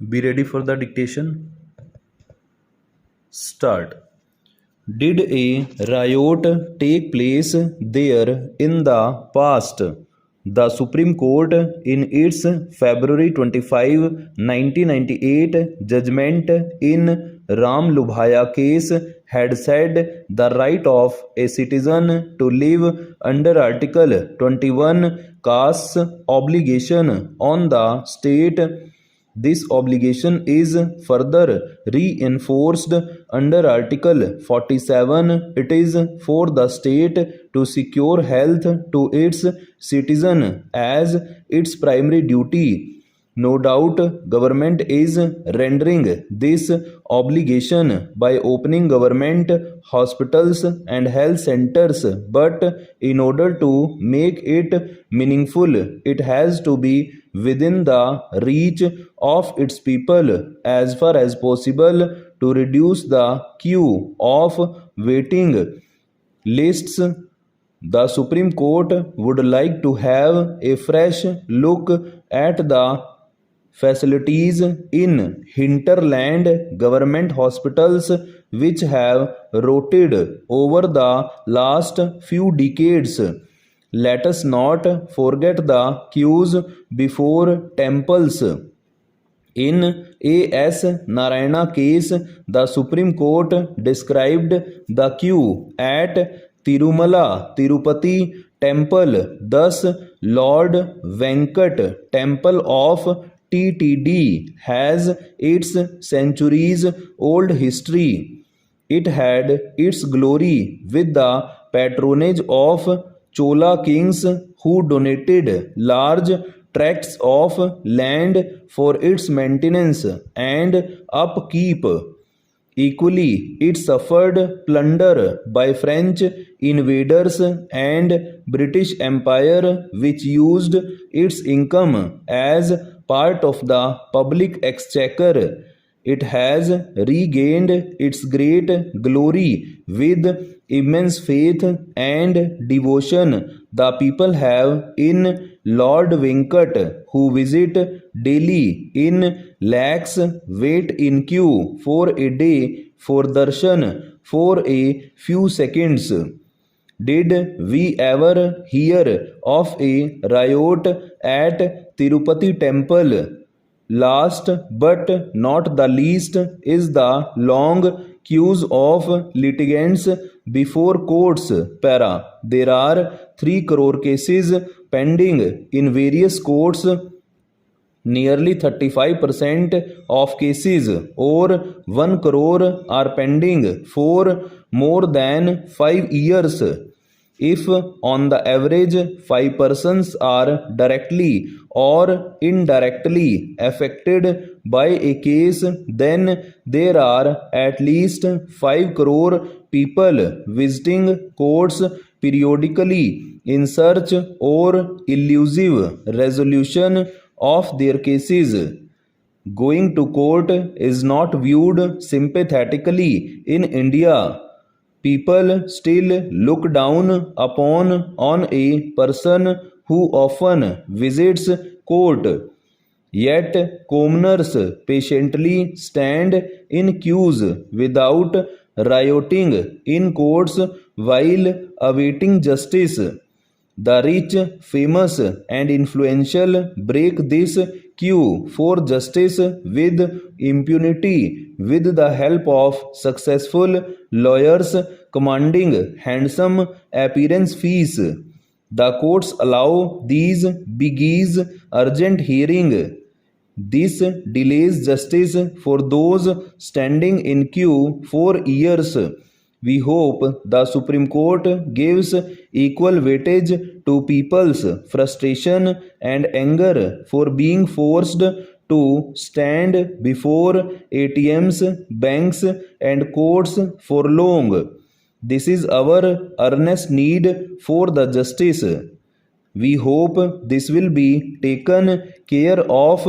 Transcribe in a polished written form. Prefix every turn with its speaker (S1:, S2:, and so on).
S1: Be ready for the dictation. Start. Did a riot take place there in the past? The Supreme Court, in its February 25, 1998 judgment in Ram Lubhaya case, had said the right of a citizen to live under Article 21 casts obligation on the state. This obligation is further reinforced under Article 47. It is for the state to secure health to its citizen as its primary duty. No doubt, government is rendering this obligation by opening government hospitals and health centers, but in order to make it meaningful, it has to be within the reach of its people as far as possible to reduce the queue of waiting lists. The Supreme Court would like to have a fresh look at the facilities in hinterland government hospitals which have rotted over the last few decades. Let us not forget the queues before temples. In A.S. Narayana case, the Supreme Court described the queue at Tirumala Tirupati temple. Thus, Lord Venkat temple of TTD has its centuries-old history. It had its glory with the patronage of Chola kings who donated large tracts of land for its maintenance and upkeep. Equally, it suffered plunder by French invaders and British Empire, which used its income as part of the public exchequer. It has regained its great glory with immense faith and devotion the people have in Lord Venkat, who visit daily in lakhs, wait in queue for a day for darshan for a few seconds. Did we ever hear of a riot at Tirupati temple? Last but not the least is the long queues of litigants before courts. Para. There are 3 crore cases pending in various courts. Nearly 35% of cases or 1 crore are pending for more than 5 years. If on the average 5 persons are directly or indirectly affected by a case, then there are at least 5 crore people visiting courts periodically in search or elusive resolution of their cases. Going to court is not viewed sympathetically in India. People still look down upon on a person who often visits court. Yet commoners patiently stand in queues without rioting in courts while awaiting justice. The rich, famous, and influential break this queue for justice with impunity with the help of successful lawyers commanding handsome appearance fees. The courts allow these biggies urgent hearing. This delays justice for those standing in queue for years. We hope the Supreme Court gives equal weightage to people's frustration and anger for being forced to stand before ATMs, banks, and courts for long. This is our earnest need for the justice. We hope this will be taken care of